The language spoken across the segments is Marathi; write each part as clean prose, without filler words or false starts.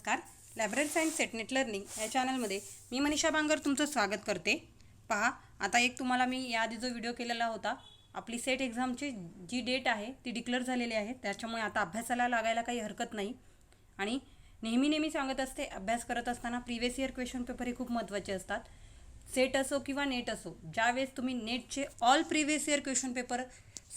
नमस्कार. लायब्ररी सायन्स सेटनेट लर्निंग या चॅनलमध्ये मी मनीषा बांगर तुमचं स्वागत करते. पहा, आता एक तुम्हाला मी याआधी जो व्हिडिओ केलेला होता, आपली सेट एक्झामची जी डेट आहे ती डिक्लेअर झालेली आहे. त्याच्यामुळे आता अभ्यासाला लागायला काही हरकत नाही. आणि नेहमी सांगत असते, अभ्यास करत असताना प्रिव्हियस इयर क्वेश्चन पेपर हे खूप महत्त्वाचे असतात. सेट असो किंवा नेट असो, ज्यावेळेस तुम्ही नेटचे all previous year question paper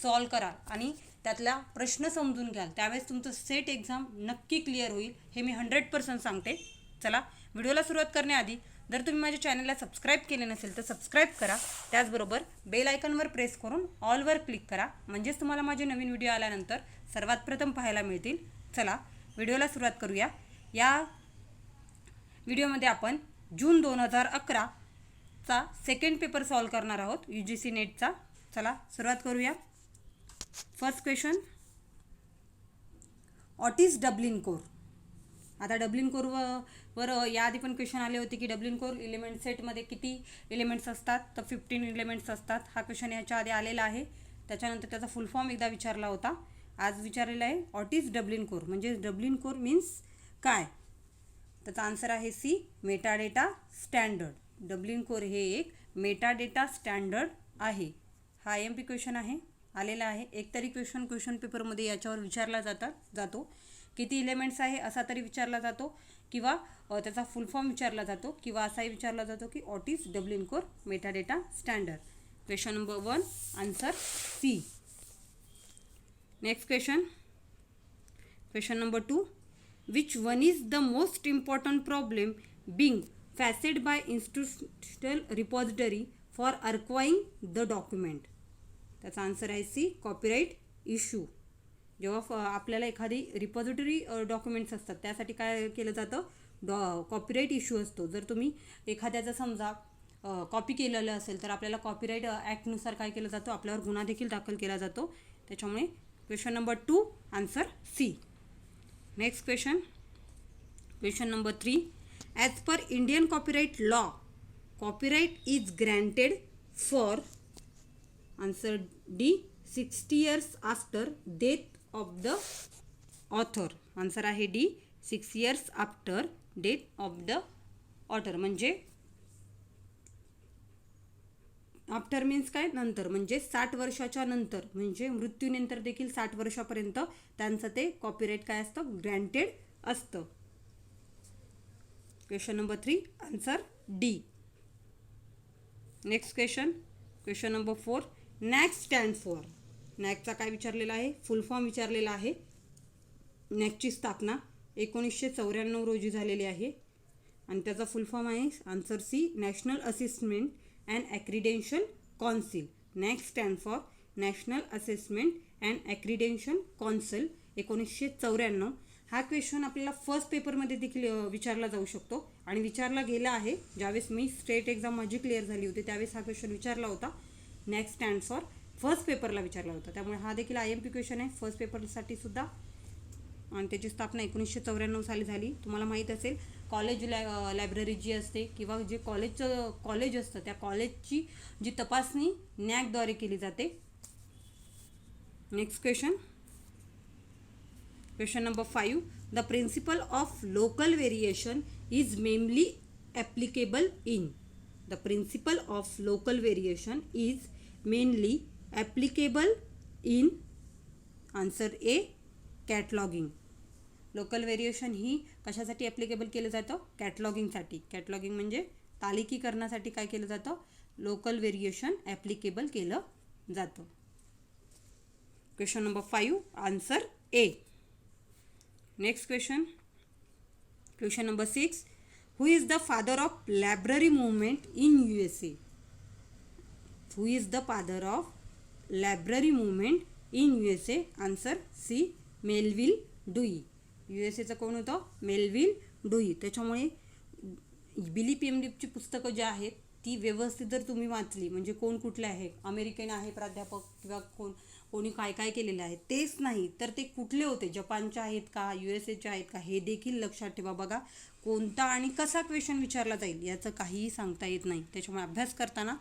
solve कराल आणि त्यातला प्रश्न समजून घ्याल, त्यावेळेस तुमचं सेट एक्झाम नक्की क्लिअर होईल, हे मी 100% सांगते. चला, व्हिडिओला सुरुवात करण्याआधी जर तुम्ही माझ्या चॅनलला सबस्क्राईब केले नसेल तर सबस्क्राईब करा. त्याचबरोबर बेल आयकॉनवर प्रेस करून ऑलवर क्लिक करा, म्हणजेच तुम्हाला माझे नवीन व्हिडिओ आल्यानंतर सर्वात प्रथम पाहायला मिळतील. चला, व्हिडिओला सुरुवात करूया. या व्हिडिओमध्ये आपण जून 2011 चा सेकंड पेपर सॉल्व करणार आहोत, UGC नेटचा. चला सुरुवात करूया. First question, what is Dublin core. आता डब्लिन कोरवर याआधी पण क्वेश्चन आले होते की डब्लिन कोर एलिमेंट सेटमध्ये किती एलिमेंट्स असतात, तर 15 एलिमेंट्स असतात. हा क्वेश्चन याच्या आधी आलेला आहे. त्याच्यानंतर त्याचा फुल फॉर्म एकदा विचारला होता, आज विचारलेला आहे. व्हॉट इज डब्लिन कोर म्हणजे डब्लिन कोर मीन्स काय. त्याचा आन्सर आहे C, metadata standard. Dublin core हे एक मेटाडेटा स्टँडर्ड आहे. हा IMP क्वेश्चन आहे, आलेला आहे. एक तरी क्वेश्चन पेपरमध्ये याच्यावर विचारला जातो. किती एलिमेंट्स आहे असा तरी विचारला जातो, किंवा त्याचा फुल फॉर्म विचारला जातो, किंवा असाही विचारला जातो की what is Dublin core metadata standard. Question number 1, answer C. Next question number 2, which one is the most important problem being faced by institutional repository for archiving the document. त्याचा आन्सर आहे सी, कॉपीराईट इश्यू. जेव्हा आपल्याला एखादी रिपॉझिटरी डॉक्युमेंट्स असतात, त्यासाठी काय केलं जातं, कॉपीराईट इश्यू असतो. जर तुम्ही एखाद्याचं समजा कॉपी केलेलं असेल तर आपल्याला कॉपीराईट ॲक्टनुसार काय केलं जातं, आपल्यावर गुन्हा देखील दाखल केला जातो. त्याच्यामुळे question number 2, answer C. Next question number 3, as per Indian copyright law copyright is granted for. Answer D, 60 years after death of the author. Answer आहे D, 6 years after death of the author. म्हणजे आफ्टर मीन्स काय, नंतर, म्हणजे 60 वर्षाच्या नंतर, म्हणजे मृत्यूनंतर देखील 60 वर्षापर्यंत त्यांचं ते कॉपीराईट काय असतं, ग्रँटेड असतं. Question number 3, answer D. Next question number 4, NAAC stand for. नॅकचा काय विचारलेला आहे, फुल फॉर्म विचारलेला आहे. नॅकची स्थापना 1994 रोजी झालेली आहे आणि त्याचा फुल फॉर्म आहे, answer C, National Assessment and Accreditation Council. NAAC stand for National Assessment and Accreditation Council, 1994. हा क्वेश्चन आपल्याला फर्स्ट पेपरमध्ये देखील विचारला जाऊ शकतो आणि विचारला गेला आहे. ज्यावेळेस मी स्टेट एक्झाम माझी क्लिअर झाली होती त्यावेळेस हा क्वेश्चन विचारला होता. नॅक स्टँड फॉर फर्स्ट पेपरला विचारला होता, त्यामुळे हा देखील IMP क्वेश्चन आहे फर्स्ट पेपरसाठी सुद्धा. आणि त्याची स्थापना 1994 साली झाली. तुम्हाला माहीत असेल, कॉलेज लायब्ररी जी असते किंवा जे कॉलेज असतं, त्या कॉलेजची जी तपासणी नॅकद्वारे केली जाते. Next question number 5, the principle of local variation is mainly applicable in. The principle of local variation is mainly applicable in. Answer A, cataloguing. Local variation ही कशासाठी ॲप्लिकेबल केलं जातं, कॅटलॉगिंगसाठी. कॅटलॉगिंग म्हणजे तालिकीकरणासाठी काय केलं जातं, लोकल व्हेरिएशन ॲप्लिकेबल केलं जातं. Question number 5, answer A. Next question number 6, who is the father of library movement in USA. Who is the father of library movement in USA. Answer C, Melvil Dewey. USAचं कोण होतं, मेलविल डुई. त्याच्यामुळे बिली PMDची पुस्तकं जी आहेत ती व्यवस्थित जर तुम्ही वाचली, म्हणजे कोण कुठले आहे, अमेरिकन आहे प्राध्यापक किंवा कोणी काय केलेलं आहे तेच नाही, तर ते कुठले होते, जपानचे आहेत का, USAचे आहेत का, हे देखील लक्षात ठेवा. बघा, कोणता आणि कसा क्वेश्चन विचारला जाईल याचं काहीही सांगता येत नाही. त्याच्यामुळे अभ्यास करताना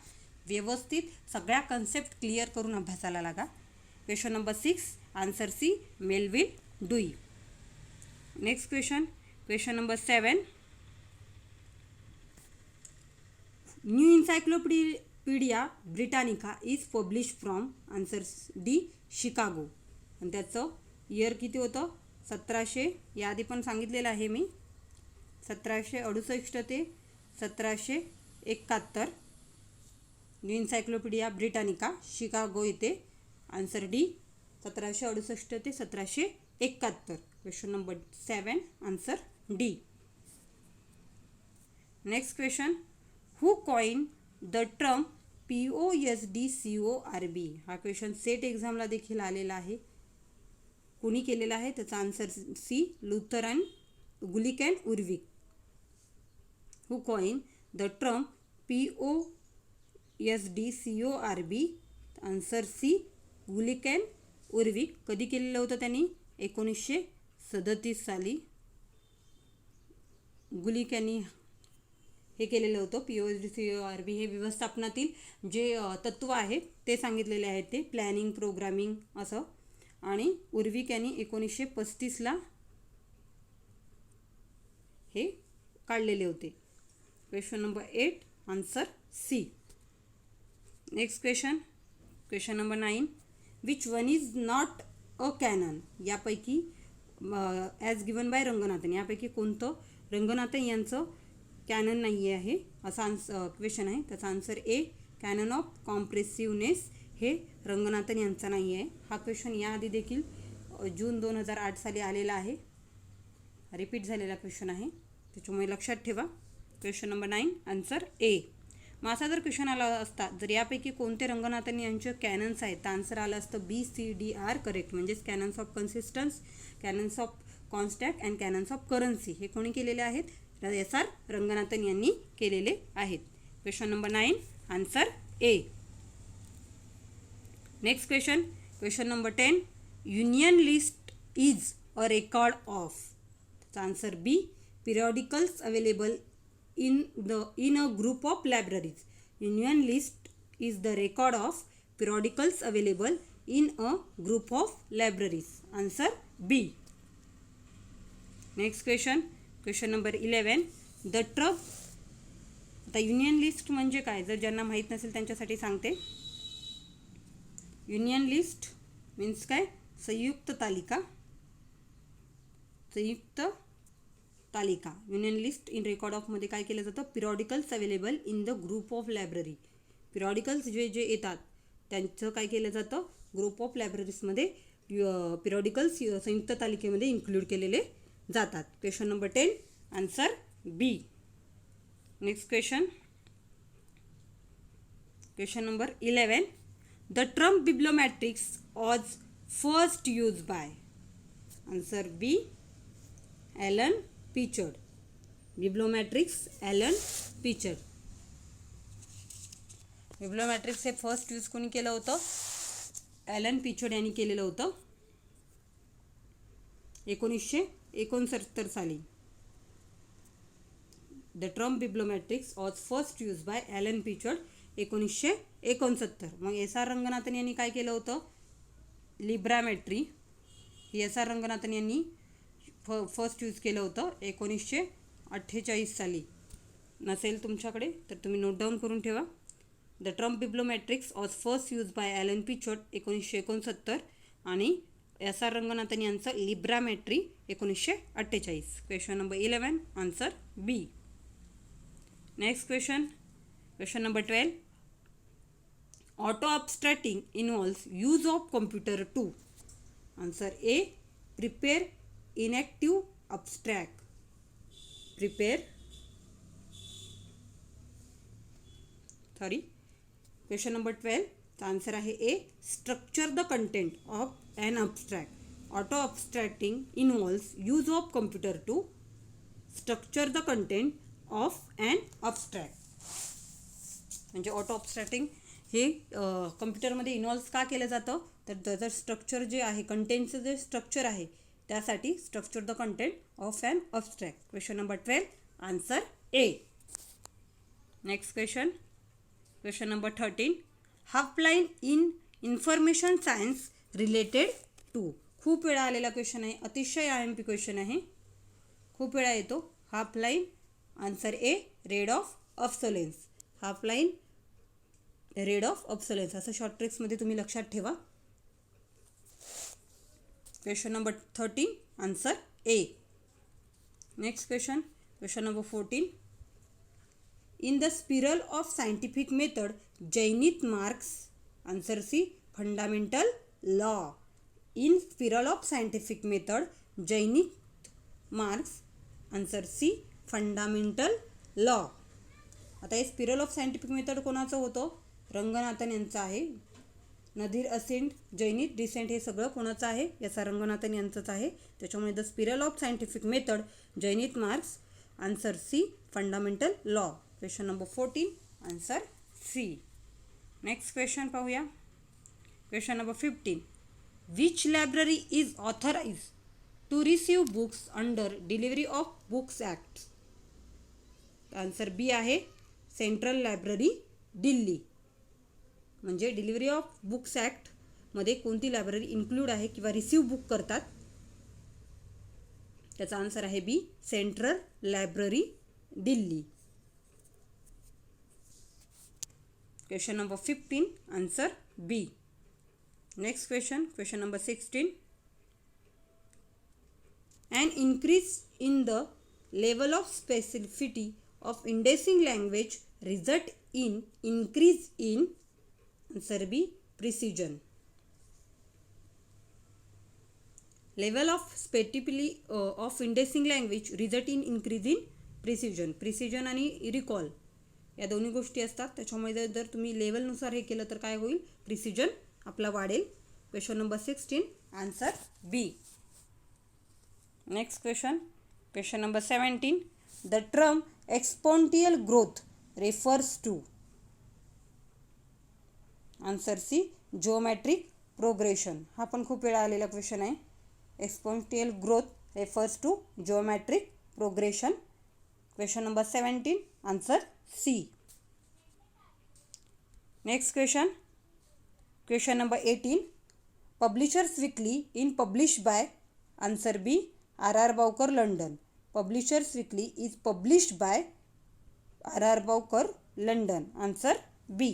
व्यवस्थित सगळ्या कन्सेप्ट क्लिअर करून अभ्यासाला लागा. Question number 6, answer C, Melvil Dewey. Next question number 7. New encyclopaedia Britannica is publish from. Answer D Chicago. आणि त्याचं इयर किती होतं? 1700. याआधी पण सांगितलेलं आहे मी. 1768 ते 1771. न्यू एन्सायक्लोपीडिया ब्रिटानिका शिकागो येथे. आन्सर डी 1768 ते 1771. Question number 7. Answer D. Next question. Who coin the term POSDCORB. हा क्वेश्चन सेट एक्झामला देखील आलेला आहे. कोणी केलेला आहे? त्याचा answer C Luther and Gulick and Urwick. Who coin the term POSDCORB. Answer C Gulick and Urwick. कधी केलेलं होतं त्यांनी? 1937 साली गुलिक यांनी हे केलेलं होतं. POSDCORB हे व्यवस्थापनातील जे तत्त्व आहे ते सांगितलेले आहेत. ते प्लॅनिंग, प्रोग्रामिंग असं. आणि उर्विक यांनी 1935ला हे काढलेले होते. Question number 8. Answer C. Next question. Question number 9. Which one is not a canon. यापैकी ॲज गिवन बाय रंगनाथन. यापैकी कोणतं रंगनाथन यांचं कॅनन नाही आहे असा क्वेश्चन आहे. त्याचा आन्सर ए कॅनन ऑफ कॉम्प्रेसिव्हनेस हे रंगनाथन यांचा नाही आहे. हा क्वेश्चन याआधी देखील जून 2008 साली आलेला आहे. रिपीट झालेला क्वेश्चन आहे, त्याच्यामुळे लक्षात ठेवा. Question number 9. आन्सर ए. मग असा जर क्वेश्चन आला असता जर यापैकी कोणते रंगनाथन यांचे कॅनन्स आहेत तर आन्सर आलं असतं BCDR करेक्ट. म्हणजेच canons of consistence, canons of context and canons of currency हे कोणी केलेले आहेत? SR रंगनाथन यांनी केलेले आहेत. Question number 9. Answer A. Next question. Question number 10. Union list is a record of. त्याचा answer B periodicals available in a group of libraries. Union list is the record of periodicals available in a group of libraries. Answer B. Next question. Question number 11. The term. आता युनियन लिस्ट म्हणजे काय? जर ज्यांना माहीत नसेल त्यांच्यासाठी सांगते. युनियन लिस्ट मीन्स काय? संयुक्त तालिका. संयुक्त तालिका. युनियन लिस्ट इन रेकॉर्ड ऑफमध्ये काय केलं जातं? Periodicals available in the group of library. पिरियॉडिकल्स जे जे येतात त्यांचं काय केलं जातं? ग्रुप ऑफ लायब्ररीजमध्ये पिरियॉडिकल्स संयुक्त तालिकेमध्ये इन्क्लूड केलेले जातात. Question number 10. Answer B. Next question. Question number 11. The term bibliometrics was first use by. Answer B Alan Pritchard. Bibliometrics Alan Pritchard. Bibliometrics हे फर्स्ट यूज कोणी केलं होतं? ॲलन पिचर्ड यांनी केलेलं होतं 1969 साली. The term bibliometrics was first use by Alan Pritchard 1969. मग SR रंगनाथन यांनी काय केलं होतं? लिब्रामॅट्री ही SR रंगनाथन यांनी फर्स्ट यूज केलं होतं 1948 साली. नसेल तुमच्याकडे तर तुम्ही नोट डाऊन करून ठेवा. The term bibliometrics was first use by Alan Pritchard 1969 आणि SR रंगनाथन यांचं librametry 1948. Question number 11. Answer B. Next question. Question number 12. Auto abstracting involves use of computer to. Answer A prepare inactive abstract. Question number 12. The answer आहे A. Structure the content of an abstract. Auto abstracting involves use of computer to structure the content of an abstract. म्हणजे ऑटो अबस्ट्रॅक्टिंग हे कम्प्युटरमध्ये इन्व्हॉल्व्ह का केलं जातं? तर त्याचं स्ट्रक्चर जे आहे, कंटेंटचं जे स्ट्रक्चर आहे त्यासाठी structure the content of an abstract. Question number 12. Answer A. Next question. Question number 13. Half line in information science related to. खूप वेळा आलेला क्वेश्चन आहे, अतिशय IMP क्वेश्चन आहे. खूप वेळा येतो. Half line. Answer A rate of obsolescence. Half line rate of obsolescence असं शॉर्ट ट्रिक्समध्ये तुम्ही लक्षात ठेवा. Question number 13 answer A. Next question number 14. In the spiral of scientific method, Jainit marks answer C fundamental law. In spiral of scientific method, Jainit marks answer C fundamental law. आता हे स्पिरल ऑफ सायंटिफिक मेथड कोणाचं होतं? रंगनाथन यांचं आहे. नदीर असेंट, जैनित डिसेंट हे सगळं कोणाचं आहे? याचा रंगनाथन यांचंच आहे. त्याच्यामुळे the spiral of scientific method जैनित marks answer C fundamental law. Question number 14 answer C. Next question पाहूया. Question number 15. Which library is authorise to receive books under delivery of books act? Answer B आहे सेंट्रल लायब्ररी दिल्ली. म्हणजे डिलिव्हरी ऑफ बुक्स ॲक्टमध्ये कोणती लायब्ररी इन्क्लूड आहे किंवा रिसीव बुक करतात? त्याचा आन्सर आहे B central library Delhi. Question number 15 answer B. Next question number 16. An increase in the level of specificity of indexing language result in increase in answer B precision. Level of specificity of indexing language result in increase in precision. Precision आणि recall या दोन्ही गोष्टी असतात. त्याच्यामुळे जर तुम्ही लेवलनुसार हे केलं तर काय होईल? प्रिसिजन आपला वाढेल. Question number 16 answer B. Next question number 17. The term exponential growth refers to answer C geometric progression. हा पण खूप वेळा आलेला क्वेश्चन आहे. Exponential growth refers to geometric progression. Question number 17 answer C. Next question number 18. Publishers Weekly in published by answer B R.R. Bowker London. Publishers Weekly is published by R.R. Bowker London. answer B.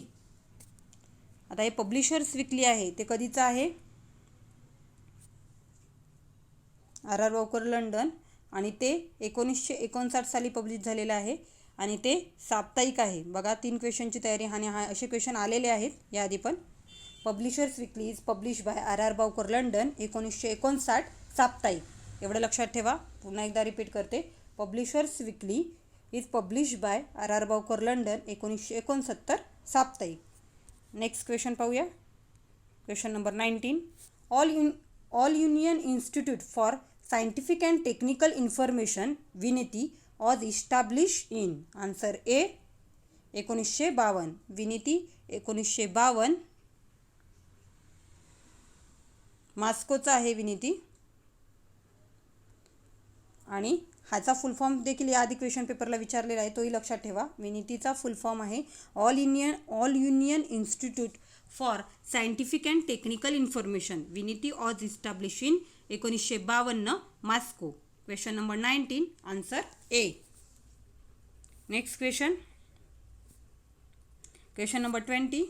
आता हे पब्लिशर्स विकली आहे ते कधीचं आहे? R.R. Bowker लंडन आणि ते 1959 साली पब्लिश झालेलं आहे आणि ते साप्ताहिक आहे. बघा 3 क्वेश्चनची तयारी आणि असे क्वेश्चन आलेले आहेत याआधी पण. Publishers weekly is publish by R.R. Bowker London 1959 साप्ताहिक. एवढं लक्षात ठेवा. पुन्हा एकदा रिपीट करते. Publishers weekly is publish by R.R. Bowker London 1969 साप्ताहिक. नेक्स्ट क्वेश्चन पाहूया. Question number 19. All Indian institute for scientific and technical information VINITI was established in answer A 1952. VINITI 1952 मॉस्कोचा आहे विनिती. आणि ह्याचा फुल फॉर्म देखील याआधी क्वेश्चन पेपरला विचारलेला आहे, तोही लक्षात ठेवा. विनितीचा फुल फॉर्म आहे all union institute for scientific and technical information. VINITI was establish in 1952 Moscow. Question number 19 answer A. Next question number 20.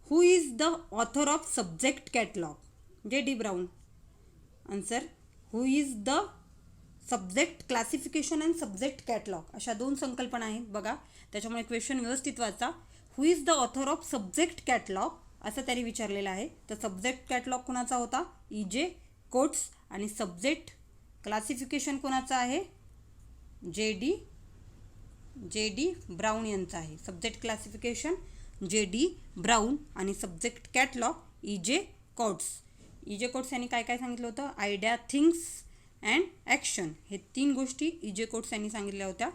Who is the author of subject catalogue? J.D. Brown. Answer who is the subject classification and subject catalogue अशा 2 संकल्पना आहेत बघा. त्याच्यामुळे क्वेश्चन व्यवस्थित वाचा. Who is the author of subject catalogue असं त्यांनी विचारलेलं आहे. तर सब्जेक्ट कॅटलॉग कोणाचा होता? E.J. कोट्स. आणि सब्जेक्ट क्लासिफिकेशन कोणाचं आहे? J.D. ब्राउन यांचं आहे. Subject classification J.D. ब्राउन आणि subject catalogue E.J. Quotes. E.J. Quotes यांनी काय काय सांगितलं होतं? आयडिया, थिंग्स अँड ॲक्शन हे 3 गोष्टी E.J. कोट्स यांनी सांगितल्या होत्या.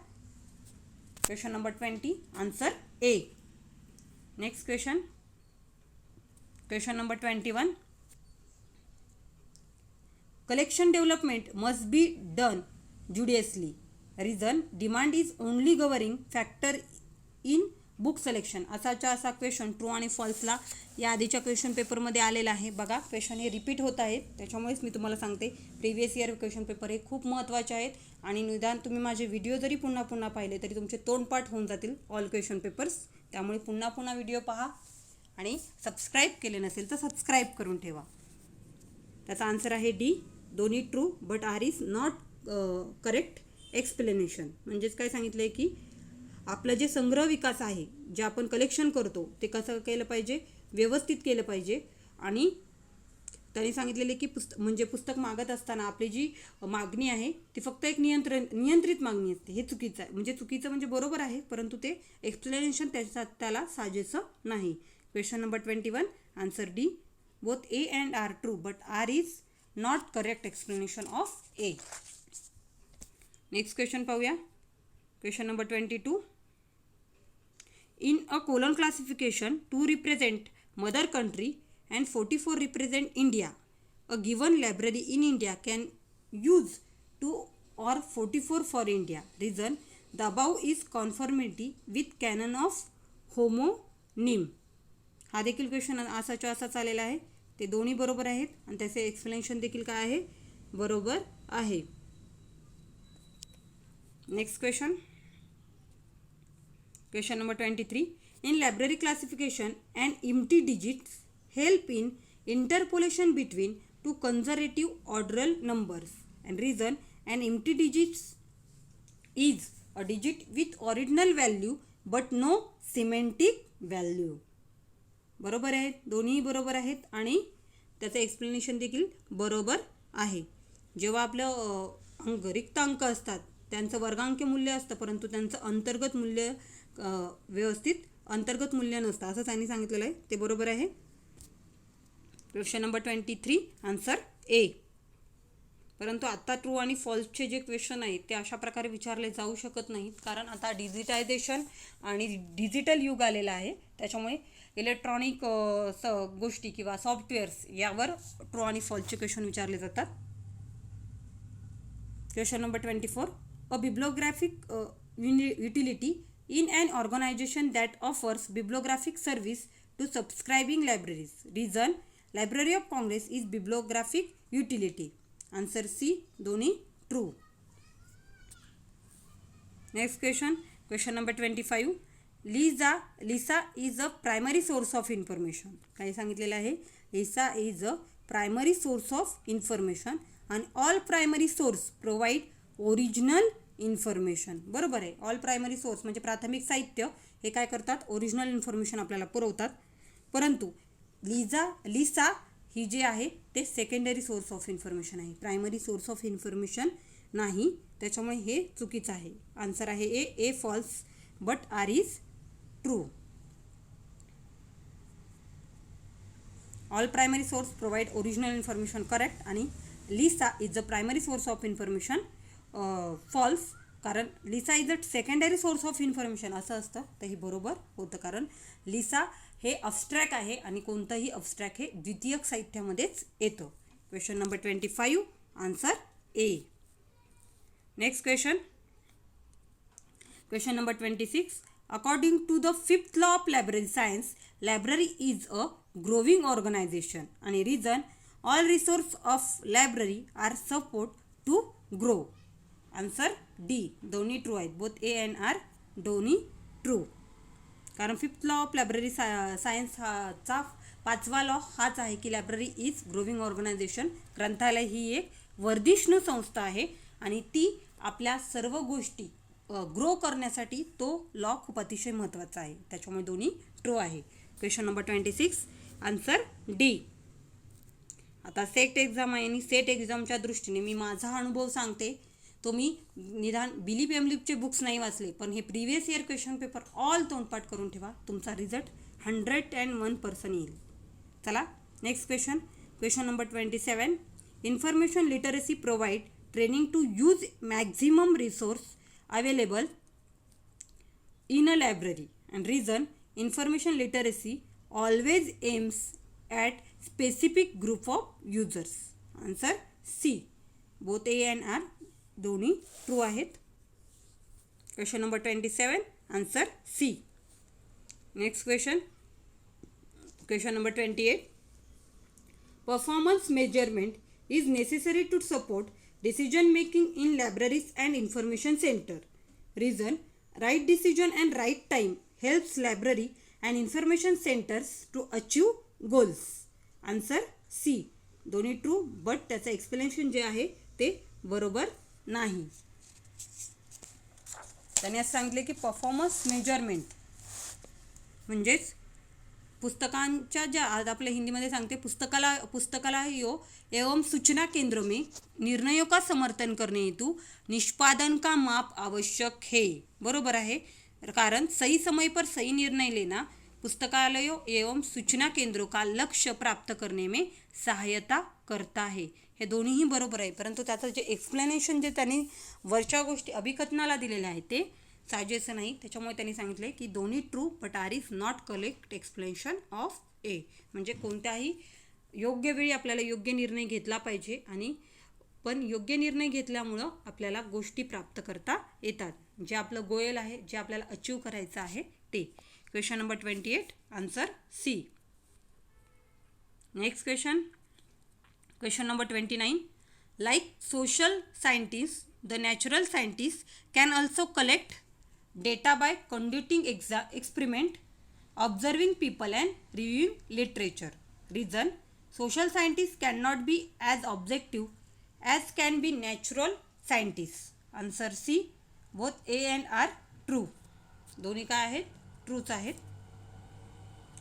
Question number 20 answer A. Next question number 21. Collection development must be done judiciously. Reason, demand is only governing factor in book selection असाच्या असा क्वेश्चन ट्रू आणि फॉल्सला या आधीच्या क्वेश्चन पेपरमध्ये आलेला आहे. बघा क्वेश्चन हे रिपीट होत आहेत, त्याच्यामुळेच मी तुम्हाला सांगते प्रिव्हियस इयर क्वेश्चन पेपर हे खूप महत्त्वाचे आहेत आणि निदान तुम्ही माझे व्हिडिओ जरी पुन्हा पुन्हा पाहिले तरी तुमचे तोंडपाठ होऊन जातील ऑल क्वेश्चन पेपर्स. त्यामुळे पुन्हा पुन्हा व्हिडिओ पहा आणि सबस्क्राईब केले नसेल तर सबस्क्राईब करून ठेवा. त्याचा आन्सर आहे डी, दोन्ही true but R is not correct explanation. म्हणजेच काय सांगितलं आहे की आपलं जे संग्रह विकास आहे, जे आपण कलेक्शन करतो ते कसं केलं पाहिजे, व्यवस्थित केलं पाहिजे. आणि त्यांनी सांगितलेले की पुस्तक मागत असताना आपली जी मागणी आहे ती फक्त एक नियंत्रित मागणी असते. हे चुकीचं आहे. चुकीचं म्हणजे बरोबर आहे, परंतु ते एक्सप्लेनेशन त्याला साजेसं नाही. Question number 21 answer D, both A and R true but R is not correct explanation of A. Next question पाहूया. Question number 22. In a colon classification, 2 represent mother country and 44 represent India. A given library in India can use 2 or 44 for India. Reason: the above is conformity with canon of homonym. हा देखील क्वेश्चन असाच्या असाच आलेला आहे. ते दोन्ही बरोबर आहेत आणि त्याचे एक्सप्लेनेशन देखील काय आहे, बरोबर आहे. Next question. Question number 23. In library classification, an empty digits help in interpolation between two consecutive ordinal numbers. And reason: an empty digits is a digit with ordinal value but no semantic value. बरोबर आहेत, दोन्ही बरोबर आहेत आणि त्याचं एक्सप्लेनेशन देखील बरोबर आहे. जेव्हा आपलं रिक्त अंक असतात त्यांचं वर्गांक मूल्य असतं, परंतु त्यांचं अंतर्गत मूल्य व्यवस्थित अंतर्गत मूल्य नसतं असं त्यांनी सांगितलेलं आहे. ते बरोबर आहे. क्वेश्चन नंबर 23 आन्सर ए. परंतु आता ट्रू आणि फॉल्सचे जे क्वेश्चन आहेत ते अशा प्रकारे विचारले जाऊ शकत नाहीत, कारण आता डिजिटायझेशन आणि डिजिटल युग आलेलं आहे. त्याच्यामुळे इलेक्ट्रॉनिक गोष्टी किंवा सॉफ्टवेअर्स यावर ट्रू आणि फॉल्सचे क्वेश्चन विचारले जातात. Question number 24. A bibliographic utility in an organization that offers bibliographic service to subscribing libraries. Reason: Library of Congress is bibliographic utility. Answer C, दोन्ही true. Next question. Question number 25. Lisa is a primary source of information. काय सांगितलेलं आहे? Lisa is a primary source of information and all primary source provide original information. बरोबर आहे. ऑल प्रायमरी सोर्स म्हणजे प्राथमिक साहित्य हे काय करतात, ओरिजिनल इन्फॉर्मेशन आपल्याला पुरवतात. परंतु लिसा ही जे आहे ते सेकंडरी सोर्स ऑफ इन्फॉर्मेशन आहे, प्रायमरी सोर्स ऑफ इन्फॉर्मेशन नाही. त्याच्यामुळे हे चुकीचं आहे. आन्सर आहे A false but R is true. All primary source provide original information correct आणि LISA is a primary source of information false, कारण LISA is a secondary source of information असं असतं. तर हे बरोबर होतं, कारण लिसा हे अब्स्ट्रॅक्ट आहे आणि कोणतंही अब्स्ट्रॅक्ट हे द्वितीयक साहित्यामध्येच येतं. Question number 25 answer A. Next question. Question number 26. According to the 5th law of library science, library is a growing organisation आणि reason: all resource of library are support to grow. Answer D, दोन्ही ट्रू आहेत. बोथ ए अँड आर दोन्ही ट्रू, कारण 5th law of library science चा 5वा लॉ हाच आहे की लायब्ररी इज ग्रोविंग ऑर्गनायझेशन. ग्रंथालय ही एक वर्धिष्णू संस्था आहे आणि ती आपल्या सर्व गोष्टी ग्रो करण्यासाठी तो लॉ खूप अतिशय महत्त्वाचा आहे. त्याच्यामुळे दोन्ही ट्रू आहे. Question number 26 answer D. आता सेट एक्झाम आहे आणि सेट एक्झामच्या दृष्टीने मी माझा अनुभव सांगते. तुम्ही निदान बिलीप एमलिपचे बुक्स नाही वाचले, पण हे previous year question paper all तोंडपाठ करून ठेवा. तुमचा रिझल्ट 101% येईल. चला next question. Question number 27. Information literacy provide training to use maximum resource available in a library and reason: information literacy always aims at specific group of users. Answer C, both A and R दोन्ही ट्रू आहेत. Question number 27 answer C. Next question number 28. Performance measurement is necessary to support decision making in libraries and information center. Reason: right decision and right time helps library and information centers to achieve goals. Answer C. दोन्ही ट्रू, बट त्याचं एक्सप्लेनेशन जे आहे ते बरोबर नाही. त्याने असं सांगितले की परफॉर्मन्स मेजरमेंट म्हणजेच पुस्तकांच्या ज्या आज आपल्या हिंदीमध्ये सांगते पुस्तकाला एवं सूचना केंद्र में निर्णयों का समर्थन करने हेतु निष्पादन का माप आवश्यक है. बरोबर आहे, कारण सही समय पर सही निर्णय लेना पुस्तकालयों एवं सूचना केंद्रों का लक्ष्य प्राप्त करने में सहायता करता है. हे दोन्हीही बरोबर आहे, परंतु त्याचं जे एक्सप्लेनेशन जे त्यांनी वरच्या गोष्टी अभिकथनाला दिलेल्या आहेत ते साजेसं नाही. त्याच्यामुळे त्यांनी सांगितले की दोन्ही true but R is not correct explanation of A. म्हणजे कोणत्याही योग्य वेळी आपल्याला योग्य निर्णय घेतला पाहिजे, आणि पण योग्य निर्णय घेतल्यामुळं आपल्याला गोष्टी प्राप्त करता येतात. जे आपलं गोयल आहे, जे आपल्याला अचीव करायचं आहे ते. Question number 28, answer C. Next question number 29. Like social scientist, the natural scientist can also collect data by conducting experiment, observing people and reviewing literature. Reason: social scientists cannot be as objective as can be natural scientists. Answer C. Both A and are true. दोन्ही काय आहेत? ट्रूच आहेत.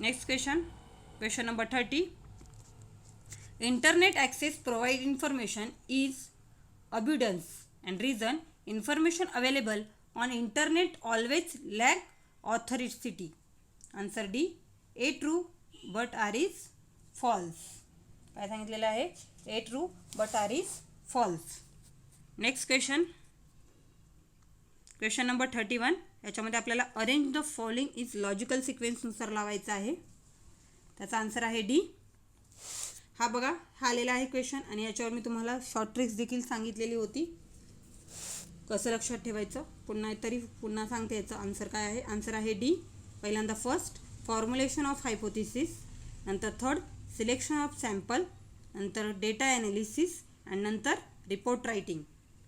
Next question number 30. Internet access provide information is abundance, and reason: information available on internet always lack authority. Answer D. A true but R is false. काय सांगितलेलं आहे? A true but R is false. Next question number 31. याच्यामध्ये आपल्याला arrange the following is logical सिक्वेन्सनुसार लावायचं आहे. त्याचा आन्सर आहे डी. हा बघा, हा आलेला आहे क्वेश्चन, आणि याच्यावर मी तुम्हाला शॉर्ट ट्रिक्स देखील सांगितलेली होती कसं लक्षात ठेवायचं. पुन्हा सांगते याचं आन्सर काय आहे. आन्सर आहे डी. पहिल्यांदा फर्स्ट फॉर्म्युलेशन ऑफ हायपोथिसिस, नंतर थर्ड सिलेक्शन ऑफ सॅम्पल, नंतर डेटा ॲनालिसिस, आणि नंतर रिपोर्ट रायटिंग.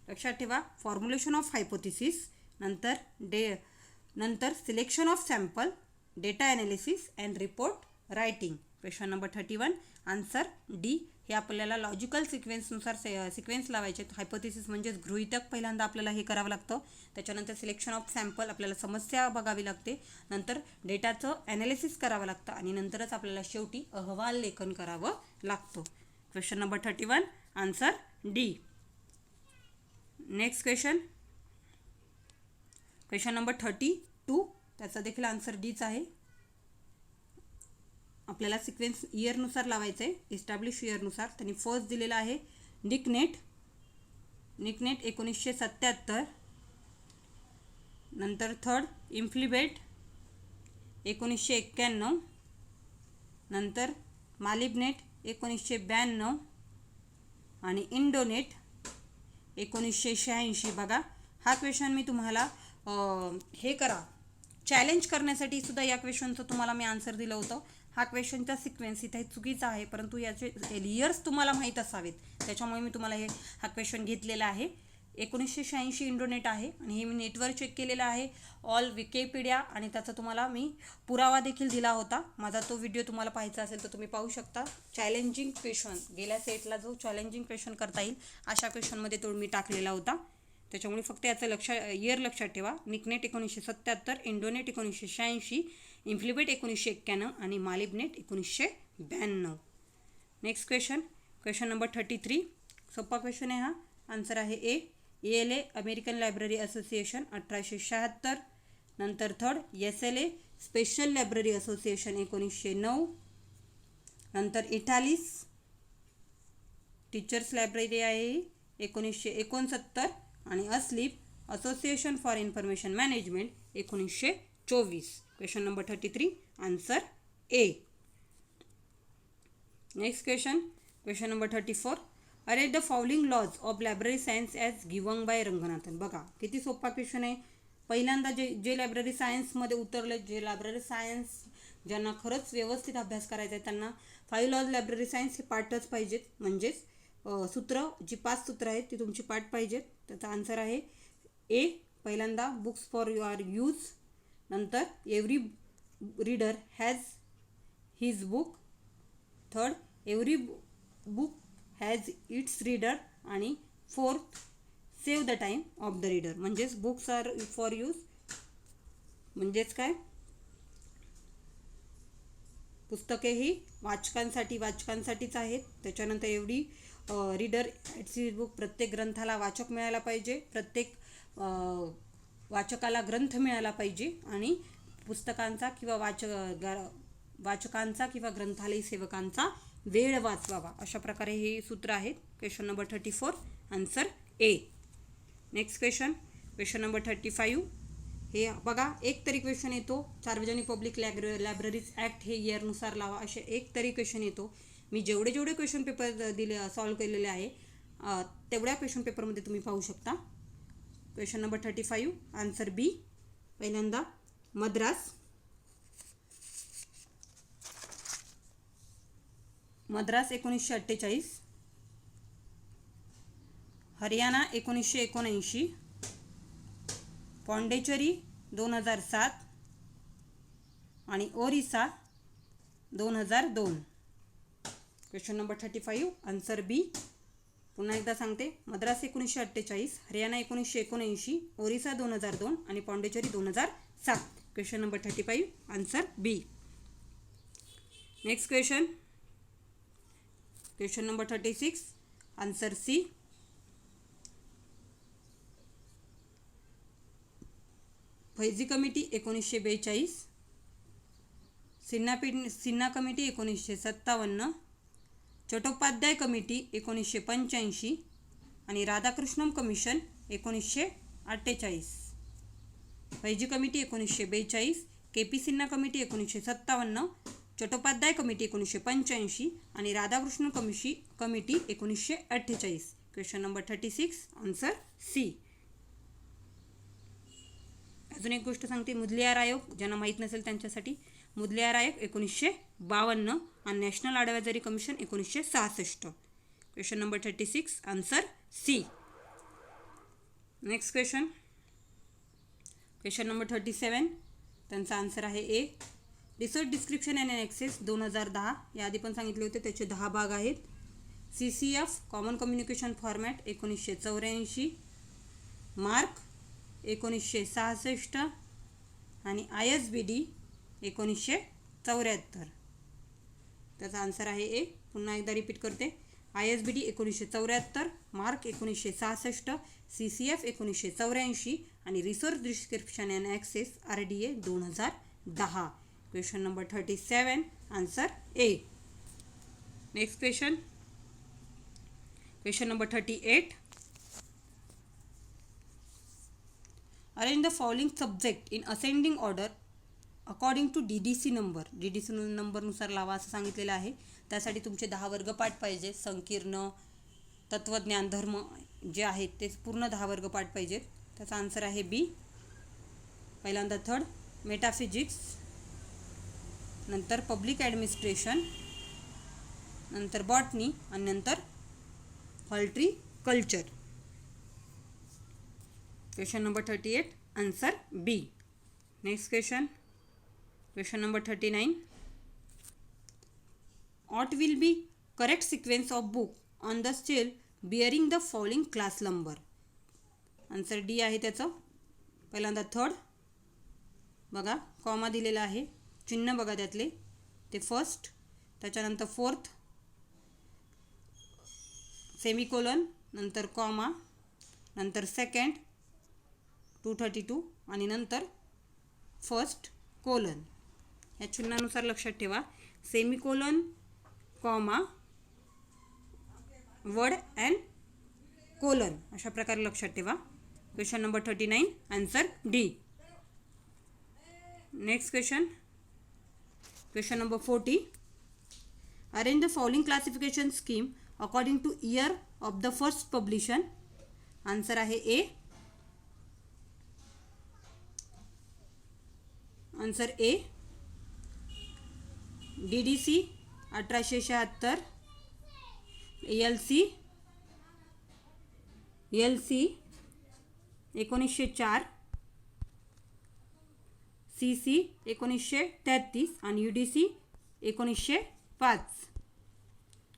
लक्षात ठेवा, फॉर्म्युलेशन ऑफ हायपोथिसिस, नंतर selection of sample, data analysis and report writing. Question number 31, answer D. हे आपल्याला लॉजिकल सिक्वेन्सनुसार सिक्वेन्स लावायचे. हायपोथिसिस म्हणजेच गृहीतक पहिल्यांदा आपल्याला हे करावं लागतं. त्याच्यानंतर सिलेक्शन ऑफ सॅम्पल, आपल्याला समस्या बघावी लागते. नंतर डेटाचं ॲनालिसिस करावं लागतं, आणि नंतरच आपल्याला शेवटी अहवाल लेखन करावं लागतं. Question number 31, answer D. Next question number 32. त्याचा देखील आन्सर डीच आहे. आपल्याला सिक्वेन्स इयरनुसार लावायचं आहे, इस्टॅब्लिश इयरनुसार. त्यांनी फर्स्ट दिलेला आहे निकनेट 1977, नंतर थर्ड इन्फ्लिबेट 1991, नंतर मालिबनेट 1992, आणि इंडोनेट 1986. बघा, हा क्वेश्चन मी तुम्हाला हे करा चॅलेंज करण्यासाठी सुद्धा या क्वेश्चनचं तुम्हाला मी आन्सर दिलं होतं. हा क्वेश्चनचा सिक्वेन्स इथे चुकीचा आहे, परंतु याचे इयर्स तुम्हाला माहीत असावेत, त्याच्यामुळे मी तुम्हाला हा क्वेश्चन घेतलेला आहे. 1986 इंडोनेट आहे, आणि हे मी नेटवर चेक केलेलं आहे ऑल विकिपीडिया, आणि त्याचा तुम्हाला मी पुरावा देखील दिला होता. माझा तो व्हिडिओ तुम्हाला पाहायचा असेल तर तुम्ही पाहू शकता. चॅलेंजिंग क्वेश्चन, गेल्या सेटला जो चॅलेंजिंग क्वेश्चन करता येईल अशा क्वेश्चनमध्ये तो मी टाकलेला होता. त्याच्यामुळे फक्त याचं इयर लक्षात ठेवा. निकनेट 1977, इंडोनेट 1986, इन्फ्लिबेट 1991, आणि मालिबनेट 1992. Next question number 33. सोपा क्वेश्चन आहे हा. आन्सर आहे A. ELA American library association 1876, नंतर third SLA special library association 1909, नंतर इटालिस टीचर्स लायब्ररी आहे 1969, आणि ASLIB association for information management 1924. Question number 33, answer A. Next question number 34. Arrange the following laws of library science as given by Ranganathan. बघा किती सोपा क्वेश्चन आहे. पहिल्यांदा जे लायब्ररी सायन्समध्ये उतरले, जे लायब्ररी सायन्स ज्यांना खरंच व्यवस्थित अभ्यास करायचा आहे त्यांना 5 लॉज लायब्ररी सायन्स हे पाठच पाहिजेत. म्हणजेच सूत्र जी 5 सूत्र आहेत ती तुमची पाठ पाहिजेत. त्याचा आन्सर आहे ए. पहिल्यांदा बुक्स फॉर युअर यूज, नंतर every reader has his book, third every book has its reader, आणि fourth save the time of the reader. म्हणजेच बुक्स आर फॉर यूज म्हणजेच काय, पुस्तके ही वाचकांसाठीच आहेत. त्याच्यानंतर एवढी रीडर इट्स हिज बुक, प्रत्येक ग्रंथाला वाचक मिळाला पाहिजे, प्रत्येक वाचकाला ग्रंथ मिळाला पाहिजे, आणि पुस्तकांचा किंवा वाचकांचा किंवा ग्रंथालय सेवकांचा वेळ वाचवावा. अशा प्रकारे हे सूत्र आहेत. Question number 34 answer A. Next question number 35. हे बघा, एक तरी क्वेश्चन येतो, सार्वजनिक पब्लिक लायब्ररीज ॲक्ट हे इयरनुसार लावा, असे एक तरी क्वेश्चन येतो. मी जेवढे क्वेश्चन पेपर सॉल्व केलेले आहे तेवढ्या क्वेश्चन पेपरमध्ये तुम्ही पाहू शकता. क्वेश्चन नंबर 35 आन्सर बी. पहिल्यांदा मद्रास 1948, हरियाणा 1979, पॉंडेचेरी 2007 आणि ओरिसा 2002. क्वेश्चन नंबर 35 आन्सर बी. पुन्हा एकदा सांगते, मद्रास 1948, हरियाणा 1979, ओरिसा 2002 आणि Pondicherry 2007. Question number 35 answer B. Next question number 36 answer C. Fyzee committee 1942, Sinha committee 1957, Chattopadhyay committee 1985 आणि Radhakrishnan commission 1948. Fyzee committee 1942, KP Sinha committee 1957, Chattopadhyay committee 1985 आणि Radhakrishnan committee 1948. Question number 36 answer C. अजून एक गोष्ट सांगते, मुदलियार आयोग ज्यांना माहीत नसेल त्यांच्यासाठी, मुदलियार आयोग 1952 आणि national advisory commission 1966. Question number 36 answer C. Next question number 37 त्यांचा आन्सर आहे A. Research description and access 2010, याआधी पण सांगितले होते, त्याचे 10 भाग आहेत. CCF common communication format 1984, mark 1966 आणि ISBD 1974. त्याचा आन्सर आहे ए. पुन्हा एकदा रिपीट करते, ISBD 1974, मार्क 1966, CCF 1984 आणि research description and access RDA 2010. Question number 37 answer A. Next question number 38. Arrange the following subject in ascending order according to DDC number. DDC नंबरनुसार लावा असं सांगितलेलं आहे. त्यासाठी तुमचे 10 वर्गपाठ पाहिजे. संकीर्ण, तत्त्वज्ञान, धर्म जे आहेत ते पूर्ण 10 वर्गपाठ पाहिजेत. त्याचा आन्सर आहे बी. पहिल्यांदा थर्ड मेटाफिजिक्स, नंतर पब्लिक ॲडमिनिस्ट्रेशन, नंतर बॉटनी आणि नंतर horticulture. Question number 38 answer B. Next question number 39. What will be correct sequence of book on the shelf bearing the following class number? Answer D आहे त्याचं. पहिल्यांदा थर्ड बघा, कॉमा दिलेला आहे, चिन्ह बघा त्यातले, ते फर्स्ट, त्याच्यानंतर फोर्थ, सेमिकोलन, नंतर कॉमा, नंतर सेकंड 232 आणि नंतर फर्स्ट कोलन. या चिन्हानुसार लक्षात ठेवा, semicolon, comma, word and colon, अशा प्रकारे लक्षात ठेवा. Question number 39 answer D. Next question number 40. Arrange the following classification scheme according to year of the first publication. Answer आहे A. Answer A. DDC 1876, LC 1904, CC 1933 आणि UDC 1905.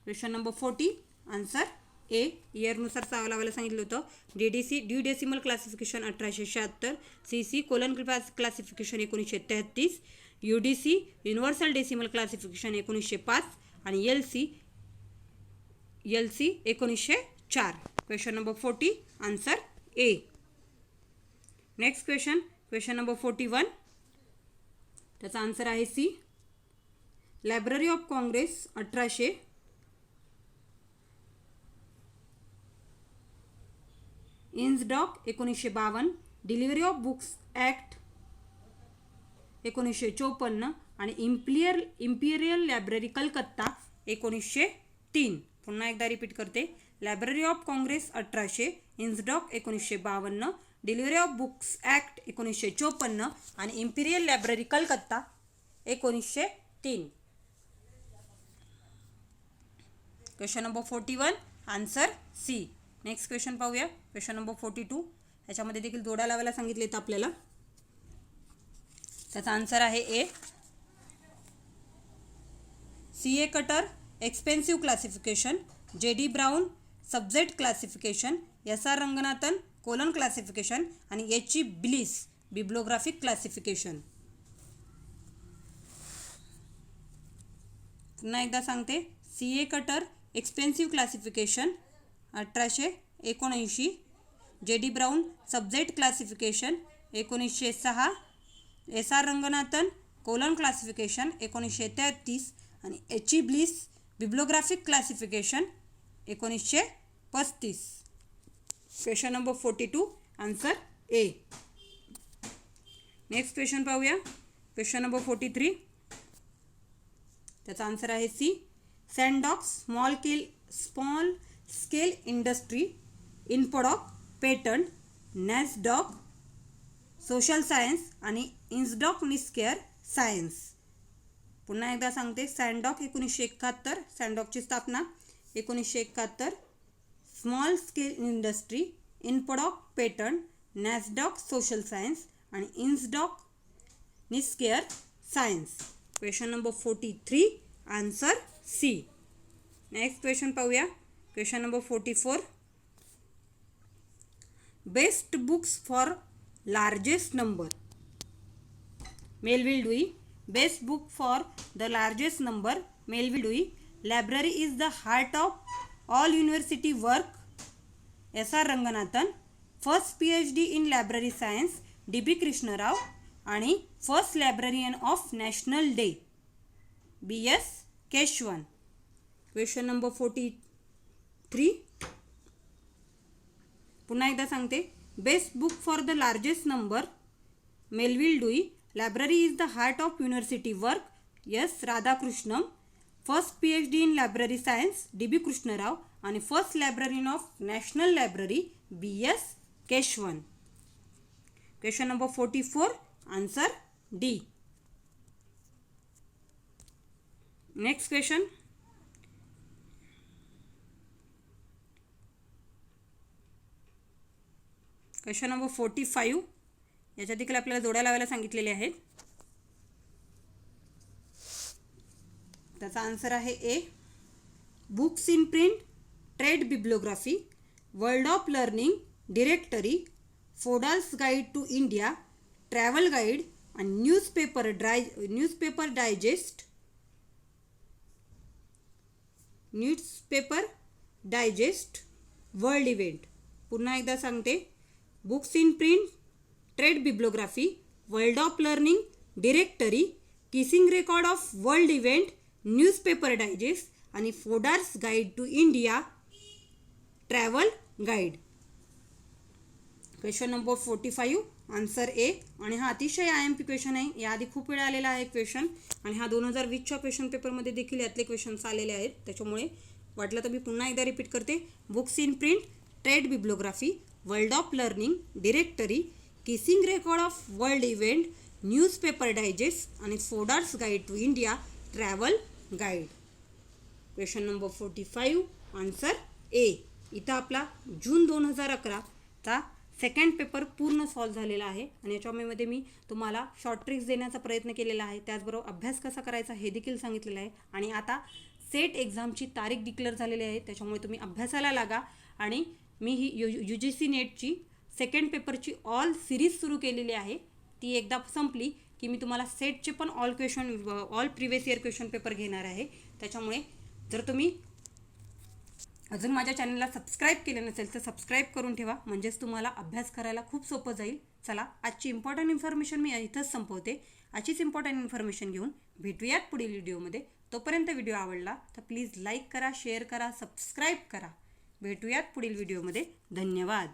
Question number 40 answer A. इयरनुसार लावायला सांगितलं होतं. DDC Dewey decimal classification 1876, CC colon classification 1933, UDC universal decimal classification 1905 आणि LC 1904. Question number 40 answer A. Next question number 41. त्याचा आन्सर आहे C. Library of Congress 1800, INSDOC 1952, delivery of books act 1954 आणि इम्पिरियल लायब्ररी कलकत्ता 1903. पुन्हा एकदा रिपीट करते. Library of Congress 1800, INSDOC 1952, delivery of books act 1954 आणि imperial library Calcutta 1903. Question number 41 answer C. Next question पाहूया. Question number 42. याच्यामध्ये देखील जोड्या लावायला सांगितले तर आपल्याला. त्याचा आन्सर आहे A. CA Cutter expensive classification, JD Brown subject classification, SR Ranganathan colon classification आणि HE ब्लिस बिब्लोग्राफिक क्लासिफिकेशन. पुन्हा एकदा सांगते. CA Cutter expensive classification 1879, JD Brown subject classification 1906, SR Ranganathan colon classification 1933 आणि HE Bliss bibliographic classification 1935. Question number 42 answer A. Next question पाहूया. Question number 43. त्याचा आन्सर आहे C. SENDOCs small scale industry, INFODOC patent, NASSDOC social science आणि इन्सडॉक निस्केअर सायन्स. पुन्हा एकदा सांगते. सँडॉक 1971, सँडॉकची स्थापना 1971, small scale industry, INFODOC patent, NASSDOC social science आणि INSDOC NISCAIR science. Question number 43 answer C. Next question पाहूया. Question number 44. Best books for largest number. Melville Dewey. Best book for the largest number. Melville Dewey. Library is the heart of all university work. SR Ranganathan. First PhD in library science DB Krishna Rao आणि first librarian of national day BS Keshavan. Question number 43. पुन्हा एकदा सांगते. Best book for the largest number Melville Dewey. Library is the heart of university work S Radhakrishnan. First PhD in library science DB Krishnarao आणि first librarian of national library BS Keshavan. Question number 44 answer D. Next question. Question number 45. याच्यात देखील आपल्याला जोड्या लावायला सांगितलेले आहेत. त्याचा आन्सर आहे A. Books in print, trade bibliography, world of learning, directory, Fodor's guide to India, travel guide आणि न्यूजपेपर डायजेस्ट वर्ल्ड इव्हेंट. पुन्हा एकदा सांगते. Books in print, trade bibliography, world of learning, directory, Keesing's record of world event, newspaper digest आणि Fodor's guide to India, travel guide. Question number 45 answer A. आणि हा अतिशय IMP क्वेश्चन आहे. याआधी खूप वेळा आलेला आहे क्वेश्चन आणि हा 2020च्या क्वेश्चन पेपरमध्ये देखील यातले क्वेश्चन्स आलेले आहेत. त्याच्यामुळे वाटलं तर मी पुन्हा एकदा रिपीट करते. Books in print, trade bibliography, world of learning, directory, Keesing's record of world event, newspaper digest आणि Fodor's guide to India travel guide. Question number 45 answer A. इथं आपला जून 2011चा सेकंड पेपर पूर्ण सॉल्व झालेला आहे आणि याच्यामध्ये मी तुम्हाला शॉर्ट ट्रिक्स देण्याचा प्रयत्न केलेला आहे. त्याचबरोबर अभ्यास कसा करायचा हे देखील सांगितलेलं आहे. आणि आता सेट एक्झामची तारीख डिक्लेअर झालेली आहे, त्याच्यामुळे तुम्ही अभ्यासाला लागा. आणि मी ही UGC नेटची सेकंड पेपरची ऑल सिरीज सुरू केलेली आहे. ती एकदा संपली की मी तुम्हाला सेटचे पण all previous year question paper घेणार आहे. त्याच्यामुळे जर तुम्ही अजून माझ्या चॅनलला सबस्क्राईब केलं नसेल तर सबस्क्राईब करून ठेवा, म्हणजेच तुम्हाला अभ्यास करायला खूप सोपं जाईल. चला, आजची इम्पॉर्टंट इन्फॉर्मेशन मी इथंच संपवते. आजचीच इम्पॉर्टंट इन्फॉर्मेशन घेऊन भेटूयात पुढील व्हिडिओमध्ये. तोपर्यंत व्हिडिओ आवडला तर प्लीज लाईक करा, शेअर करा, सबस्क्राईब करा. भेटूयात पुढील व्हिडिओमध्ये. धन्यवाद.